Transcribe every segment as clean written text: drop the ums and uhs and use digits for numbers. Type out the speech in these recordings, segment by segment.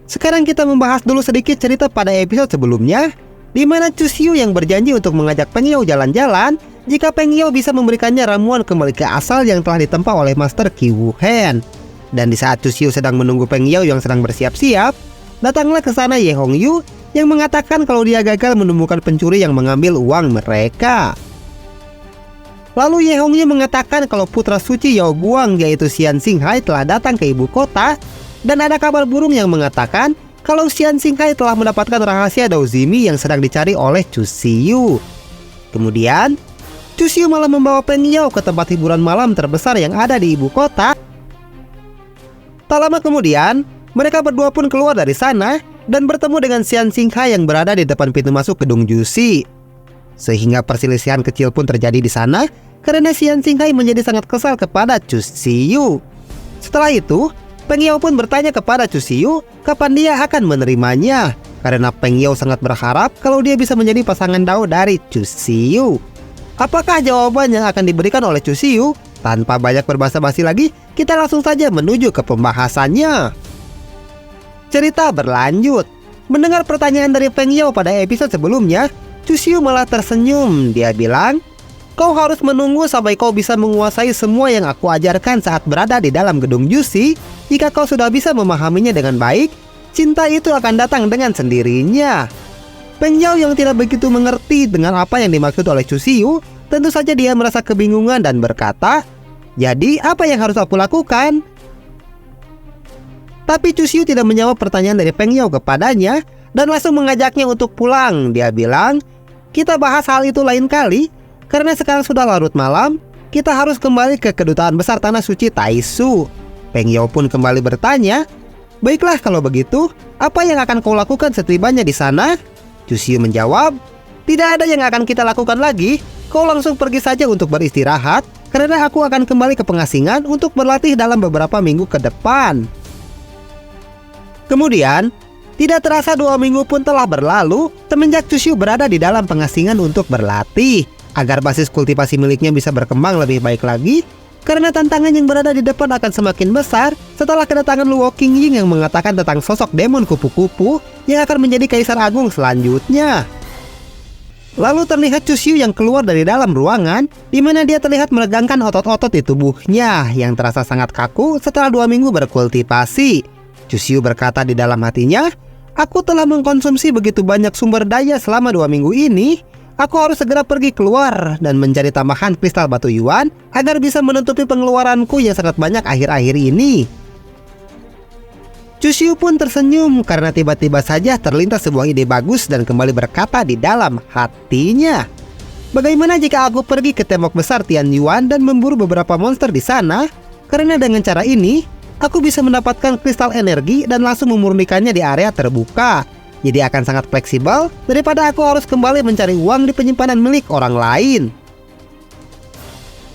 Sekarang kita membahas dulu sedikit cerita pada episode sebelumnya, di mana Chu Xiu yang berjanji untuk mengajak Peng Yao jalan-jalan jika Peng Yao bisa memberikannya ramuan kembali ke asal yang telah ditempa oleh Master Qi Wuhen. Dan di saat Chu Xiu sedang menunggu Peng Yao yang sedang bersiap-siap, datanglah ke sana Ye Hongyu yang mengatakan kalau dia gagal menemukan pencuri yang mengambil uang mereka. Lalu Ye Hongyu mengatakan kalau putra suci Yao Guang yaitu Xian Xinghai telah datang ke ibu kota. Dan ada kabar burung yang mengatakan kalau Xian Xinghai telah mendapatkan rahasia Dao Zimi yang sedang dicari oleh Chu Xiu. Kemudian, Chu Xiu malah membawa Peng Yao ke tempat hiburan malam terbesar yang ada di ibu kota. Tak lama kemudian, mereka berdua pun keluar dari sana dan bertemu dengan Xian Xinghai yang berada di depan pintu masuk gedung Jushi. Sehingga perselisihan kecil pun terjadi di sana karena Xian Xinghai menjadi sangat kesal kepada Chu Xiu. Setelah itu, Peng Yao pun bertanya kepada Chu Xiu kapan dia akan menerimanya, karena Peng Yao sangat berharap kalau dia bisa menjadi pasangan Dao dari Chu Xiu. Apakah jawaban yang akan diberikan oleh Chu Xiu? Tanpa banyak berbasa-basi lagi, kita langsung saja menuju ke pembahasannya. Cerita berlanjut. Mendengar pertanyaan dari Peng Yao pada episode sebelumnya, Chu Xiu malah tersenyum. Dia bilang, "Kau harus menunggu sampai kau bisa menguasai semua yang aku ajarkan saat berada di dalam gedung Jushi. Jika kau sudah bisa memahaminya dengan baik, cinta itu akan datang dengan sendirinya." Peng Yao yang tidak begitu mengerti dengan apa yang dimaksud oleh Chu Xiu, tentu saja dia merasa kebingungan dan berkata, "Jadi apa yang harus aku lakukan?" Tapi Chu Xiu tidak menjawab pertanyaan dari Peng Yao kepadanya dan langsung mengajaknya untuk pulang. Dia bilang, "Kita bahas hal itu lain kali. Karena sekarang sudah larut malam, kita harus kembali ke kedutaan besar tanah suci Taishu." Peng Yao pun kembali bertanya, "Baiklah kalau begitu, apa yang akan kau lakukan setibanya di sana?" Chu Xiu menjawab, "Tidak ada yang akan kita lakukan lagi. Kau langsung pergi saja untuk beristirahat, karena aku akan kembali ke pengasingan untuk berlatih dalam beberapa minggu ke depan." Kemudian, tidak terasa 2 minggu pun telah berlalu semenjak Chu Xiu berada di dalam pengasingan untuk berlatih. Agar basis kultivasi miliknya bisa berkembang lebih baik lagi, karena tantangan yang berada di depan akan semakin besar setelah kedatangan Luo Qingying yang mengatakan tentang sosok demon kupu-kupu yang akan menjadi kaisar agung selanjutnya. Lalu terlihat Chu Xiu yang keluar dari dalam ruangan, di mana dia terlihat meregangkan otot-otot di tubuhnya yang terasa sangat kaku setelah 2 minggu berkultivasi. Chu Xiu berkata di dalam hatinya, "Aku telah mengkonsumsi begitu banyak sumber daya selama 2 minggu ini. Aku harus segera pergi keluar dan mencari tambahan kristal batu yuan agar bisa menutupi pengeluaranku yang sangat banyak akhir-akhir ini." Chu Xiu pun tersenyum karena tiba-tiba saja terlintas sebuah ide bagus dan kembali berkata di dalam hatinya, "Bagaimana jika aku pergi ke tembok besar Tian Yuan dan memburu beberapa monster di sana? Karena dengan cara ini, aku bisa mendapatkan kristal energi dan langsung memurnikannya di area terbuka. Jadi akan sangat fleksibel daripada aku harus kembali mencari uang di penyimpanan milik orang lain."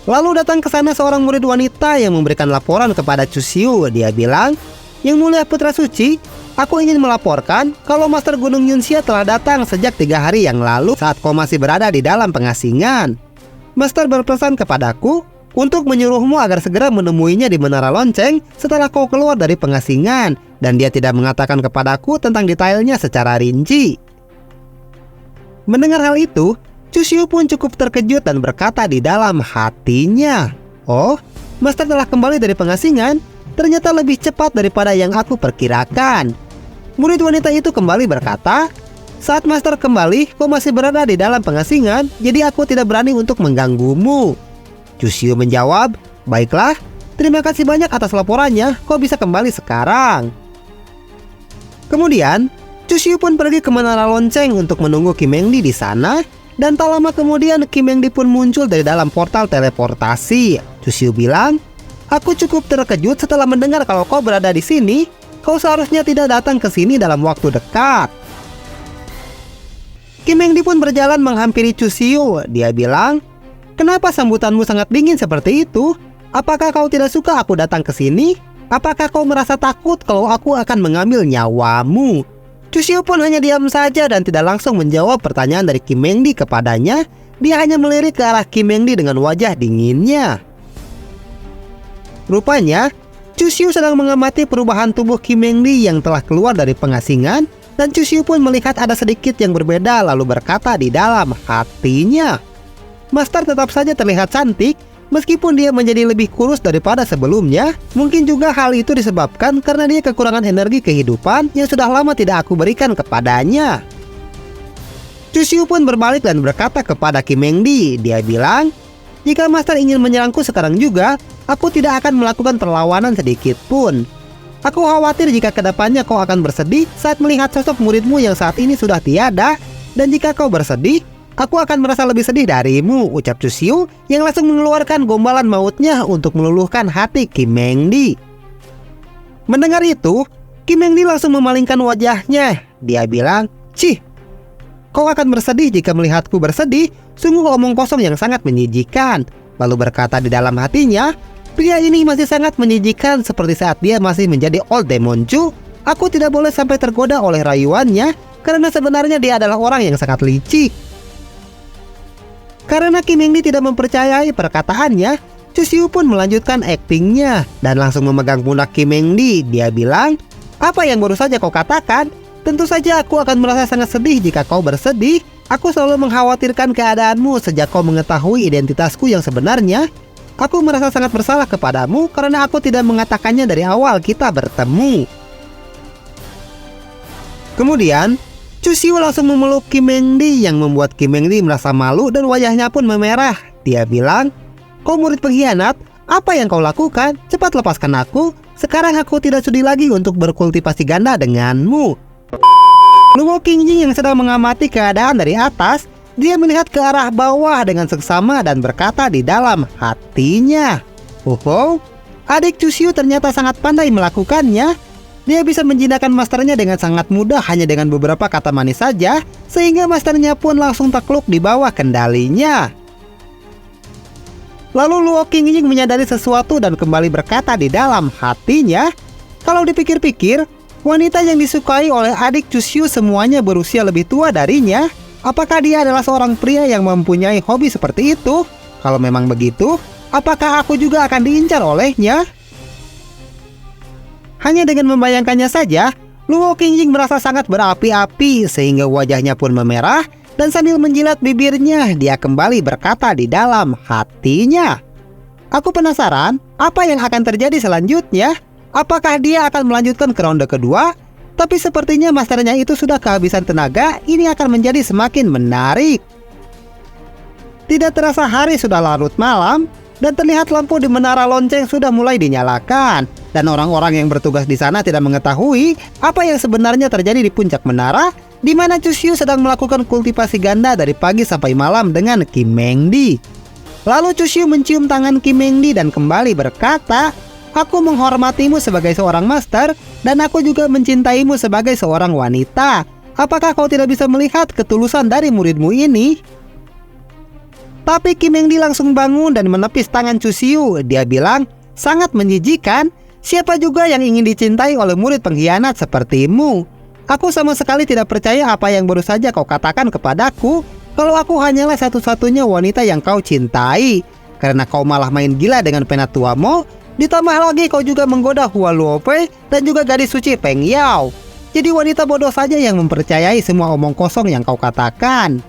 Lalu datang ke sana seorang murid wanita yang memberikan laporan kepada Chu Xiu. Dia bilang, "Yang mulia putra suci, aku ingin melaporkan kalau Master Gunung Yunxia telah datang sejak 3 hari yang lalu saat kau masih berada di dalam pengasingan. Master berpesan kepadaku untuk menyuruhmu agar segera menemuinya di Menara Lonceng setelah kau keluar dari pengasingan, dan dia tidak mengatakan kepadaku tentang detailnya secara rinci." Mendengar hal itu, Chu Xiu pun cukup terkejut dan berkata di dalam hatinya, "Oh, Master telah kembali dari pengasingan. Ternyata lebih cepat daripada yang aku perkirakan." Murid wanita itu kembali berkata, "Saat Master kembali, kau masih berada di dalam pengasingan, jadi aku tidak berani untuk mengganggumu." Chu Xiu menjawab, "Baiklah, terima kasih banyak atas laporannya, kau bisa kembali sekarang." Kemudian, Chu Xiu pun pergi ke Menara Lonceng untuk menunggu Qi Mengdi di sana, dan tak lama kemudian Qi Mengdi pun muncul dari dalam portal teleportasi. Chu Xiu bilang, "Aku cukup terkejut setelah mendengar kalau kau berada di sini. Kau seharusnya tidak datang ke sini dalam waktu dekat." Qi Mengdi pun berjalan menghampiri Chu Xiu. Dia bilang, "Kenapa sambutanmu sangat dingin seperti itu? Apakah kau tidak suka aku datang ke sini? Apakah kau merasa takut kalau aku akan mengambil nyawamu?" Chu Xiu pun hanya diam saja dan tidak langsung menjawab pertanyaan dari Qi Mengdi kepadanya. Dia hanya melirik ke arah Qi Mengdi dengan wajah dinginnya. Rupanya, Cusiu sedang mengamati perubahan tubuh Kim Mengdi yang telah keluar dari pengasingan, dan Cusiu pun melihat ada sedikit yang berbeda lalu berkata di dalam hatinya, Master tetap saja terlihat cantik, meskipun dia menjadi lebih kurus daripada sebelumnya. Mungkin juga hal itu disebabkan karena dia kekurangan energi kehidupan yang sudah lama tidak aku berikan kepadanya. Cusiu pun berbalik dan berkata kepada Kim Mengdi. Dia bilang, jika Master ingin menyerangku sekarang juga, aku tidak akan melakukan perlawanan sedikit pun. Aku khawatir jika kedepannya kau akan bersedih saat melihat sosok muridmu yang saat ini sudah tiada. Dan jika kau bersedih, aku akan merasa lebih sedih darimu, ucap Cusiu yang langsung mengeluarkan gombalan mautnya untuk meluluhkan hati Kim Mengdi. Mendengar itu, Kim Mengdi langsung memalingkan wajahnya. Dia bilang, Cih, kau akan bersedih jika melihatku bersedih, sungguh omong kosong yang sangat menjijikan. Lalu berkata di dalam hatinya, pria ini masih sangat menjijikan seperti saat dia masih menjadi Old Demon Chu. Aku tidak boleh sampai tergoda oleh rayuannya, karena sebenarnya dia adalah orang yang sangat licik. Karena Kim Mengdi tidak mempercayai perkataannya, Cusiu pun melanjutkan aktingnya dan langsung memegang pundak Kim Mengdi. Dia bilang, apa yang baru saja kau katakan? Tentu saja aku akan merasa sangat sedih jika kau bersedih. Aku selalu mengkhawatirkan keadaanmu sejak kau mengetahui identitasku yang sebenarnya. Aku merasa sangat bersalah kepadamu karena aku tidak mengatakannya dari awal kita bertemu. Kemudian, Cusiu langsung memeluk Kim Mengdi yang membuat Kim Mengdi merasa malu dan wajahnya pun memerah. Dia bilang, kau murid pengkhianat, apa yang kau lakukan? Cepat lepaskan aku. Sekarang aku tidak sudi lagi untuk berkultivasi ganda denganmu. Luo Qingjing yang sedang mengamati keadaan dari atas, dia melihat ke arah bawah dengan seksama dan berkata di dalam hatinya, oh, adik Cusiu ternyata sangat pandai melakukannya. Dia bisa menjinakkan masternya dengan sangat mudah hanya dengan beberapa kata manis saja, sehingga masternya pun langsung takluk di bawah kendalinya. Lalu Luo Qingjing menyadari sesuatu dan kembali berkata di dalam hatinya, kalau dipikir-pikir, wanita yang disukai oleh adik Cusiu semuanya berusia lebih tua darinya. Apakah dia adalah seorang pria yang mempunyai hobi seperti itu? Kalau memang begitu, apakah aku juga akan diincar olehnya? Hanya dengan membayangkannya saja, Luo Qingjing merasa sangat berapi-api sehingga wajahnya pun memerah, dan sambil menjilat bibirnya, dia kembali berkata di dalam hatinya, aku penasaran apa yang akan terjadi selanjutnya. Apakah dia akan melanjutkan ke ronde kedua? Tapi sepertinya masternya itu sudah kehabisan tenaga. Ini akan menjadi semakin menarik. Tidak terasa hari sudah larut malam, dan terlihat lampu di menara lonceng sudah mulai dinyalakan. Dan orang-orang yang bertugas di sana tidak mengetahui apa yang sebenarnya terjadi di puncak menara, di mana Cusiu sedang melakukan kultivasi ganda dari pagi sampai malam dengan Kim Mengdi. Lalu Cusiu mencium tangan Kim Mengdi dan kembali berkata, aku menghormatimu sebagai seorang master, dan aku juga mencintaimu sebagai seorang wanita. Apakah kau tidak bisa melihat ketulusan dari muridmu ini? Tapi Kim Mengdi langsung bangun dan menepis tangan Cusiu. Dia bilang, sangat menjijikan. Siapa juga yang ingin dicintai oleh murid pengkhianat sepertimu? Aku sama sekali tidak percaya apa yang baru saja kau katakan kepadaku, kalau aku hanyalah satu-satunya wanita yang kau cintai. Karena kau malah main gila dengan Penatuamo, ditambah lagi kau juga menggoda Hua Luope dan juga gadis suci Peng Yao. Jadi wanita bodoh saja yang mempercayai semua omong kosong yang kau katakan.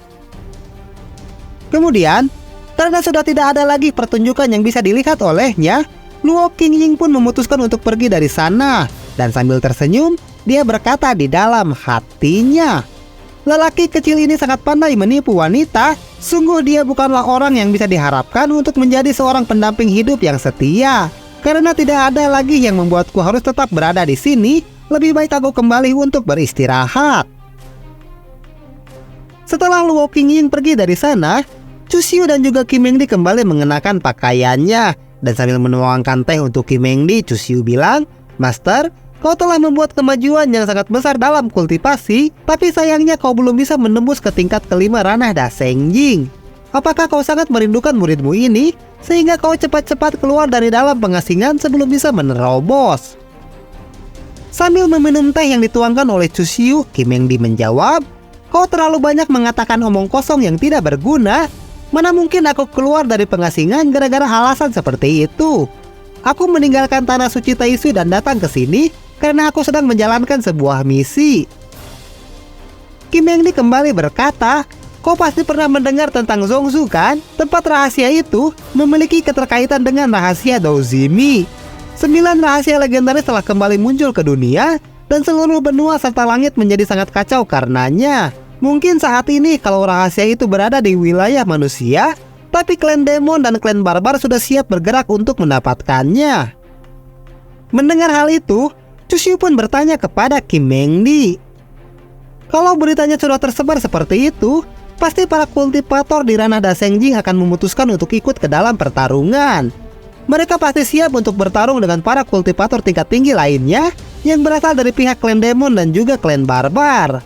Kemudian, karena sudah tidak ada lagi pertunjukan yang bisa dilihat olehnya, Luo Qingjing pun memutuskan untuk pergi dari sana. Dan sambil tersenyum, dia berkata di dalam hatinya, lelaki kecil ini sangat pandai menipu wanita. Sungguh dia bukanlah orang yang bisa diharapkan untuk menjadi seorang pendamping hidup yang setia. Karena tidak ada lagi yang membuatku harus tetap berada di sini, lebih baik aku kembali untuk beristirahat. Setelah Luo Qingjing pergi dari sana, Cusiu dan juga Kim Mengdi kembali mengenakan pakaiannya. Dan sambil menuangkan teh untuk Kim Mengdi, Cusiu bilang, Master, kau telah membuat kemajuan yang sangat besar dalam kultivasi, tapi sayangnya kau belum bisa menembus ke tingkat kelima ranah Dasengjing. Apakah kau sangat merindukan muridmu ini, sehingga kau cepat-cepat keluar dari dalam pengasingan sebelum bisa menerobos? Sambil meminum teh yang dituangkan oleh Cusiu, Kim Mengdi menjawab, kau terlalu banyak mengatakan omong kosong yang tidak berguna. Mana mungkin aku keluar dari pengasingan gara-gara alasan seperti itu? Aku meninggalkan tanah suci Taisu dan datang ke sini karena aku sedang menjalankan sebuah misi. Kim Hengdi kembali berkata, kau pasti pernah mendengar tentang Zhongzhou kan? Tempat rahasia itu memiliki keterkaitan dengan rahasia Douzimi. 9 rahasia legendaris telah kembali muncul ke dunia dan seluruh benua serta langit menjadi sangat kacau karenanya. Mungkin saat ini kalau rahasia itu berada di wilayah manusia, tapi klan demon dan klan barbar sudah siap bergerak untuk mendapatkannya. Mendengar hal itu, Chusyu pun bertanya kepada Kim Hengdi. Kalau beritanya sudah tersebar seperti itu, pasti para kultivator di ranah Dasengjing akan memutuskan untuk ikut ke dalam pertarungan. Mereka pasti siap untuk bertarung dengan para kultivator tingkat tinggi lainnya yang berasal dari pihak klan demon dan juga klan barbar.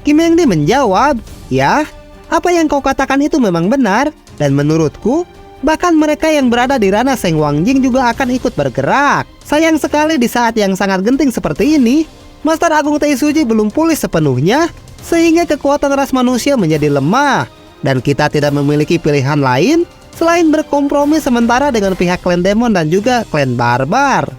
Kim Hengdi menjawab, ya, apa yang kau katakan itu memang benar, dan menurutku, bahkan mereka yang berada di ranah Seng Wangjing juga akan ikut bergerak. Sayang sekali di saat yang sangat genting seperti ini, Master Agung Teisuji belum pulih sepenuhnya, sehingga kekuatan ras manusia menjadi lemah, dan kita tidak memiliki pilihan lain selain berkompromi sementara dengan pihak klan demon dan juga klan barbar.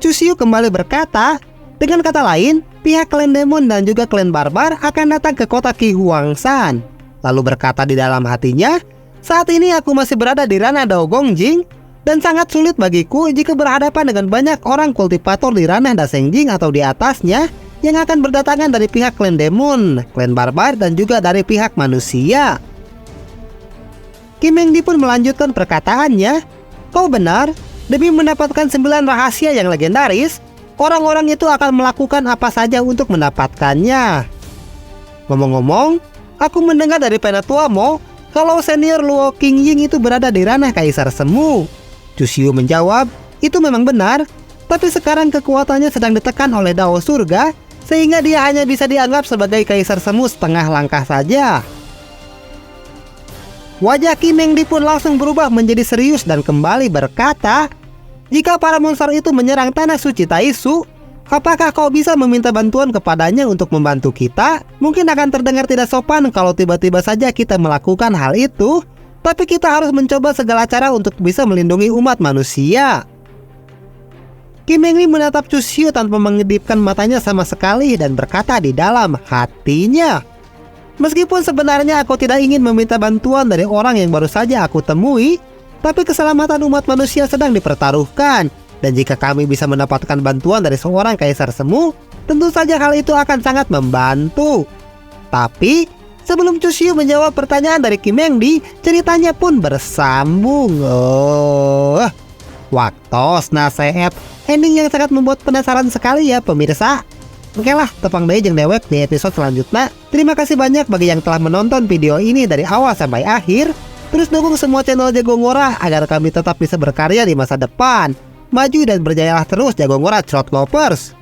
Chusyu kembali berkata, dengan kata lain, pihak klan demon dan juga klan barbar akan datang ke kota Qi Huangshan. Lalu berkata di dalam hatinya, saat ini aku masih berada di ranah Dao Gongjing, dan sangat sulit bagiku jika berhadapan dengan banyak orang kultivator di ranah Dasengjing atau di atasnya yang akan berdatangan dari pihak klan demon, klan barbar, dan juga dari pihak manusia. Kim Hengdi pun melanjutkan perkataannya, kau benar, demi mendapatkan 9 rahasia yang legendaris, orang-orang itu akan melakukan apa saja untuk mendapatkannya. Ngomong-ngomong, aku mendengar dari penatuamu kalau senior Luo Qingying itu berada di ranah Kaisar Semu. Chusyu menjawab, itu memang benar, tapi sekarang kekuatannya sedang ditekan oleh Dao Surga, sehingga dia hanya bisa dianggap sebagai Kaisar Semu setengah langkah saja. Wajah Kim Hengdi pun langsung berubah menjadi serius dan kembali berkata, jika para monster itu menyerang tanah suci Taisu, apakah kau bisa meminta bantuan kepadanya untuk membantu kita? Mungkin akan terdengar tidak sopan kalau tiba-tiba saja kita melakukan hal itu, tapi kita harus mencoba segala cara untuk bisa melindungi umat manusia. Kim Hengdi menatap Chusyu tanpa mengedipkan matanya sama sekali dan berkata di dalam hatinya, meskipun sebenarnya aku tidak ingin meminta bantuan dari orang yang baru saja aku temui, tapi keselamatan umat manusia sedang dipertaruhkan, dan jika kami bisa mendapatkan bantuan dari seorang Kaisar Semu, tentu saja hal itu akan sangat membantu. Tapi sebelum Chusyu menjawab pertanyaan dari Kim Hengdi, ceritanya pun bersambung. Waktos nasehat, ending yang sangat membuat penasaran sekali ya pemirsa. Oke lah, tepang deh jeung dewek di episode selanjutnya. Terima kasih banyak bagi yang telah menonton video ini dari awal sampai akhir. Terus dukung semua channel Jago Ngora agar kami tetap bisa berkarya di masa depan. Maju dan berjayalah terus Jago Ngora Trot Lovers.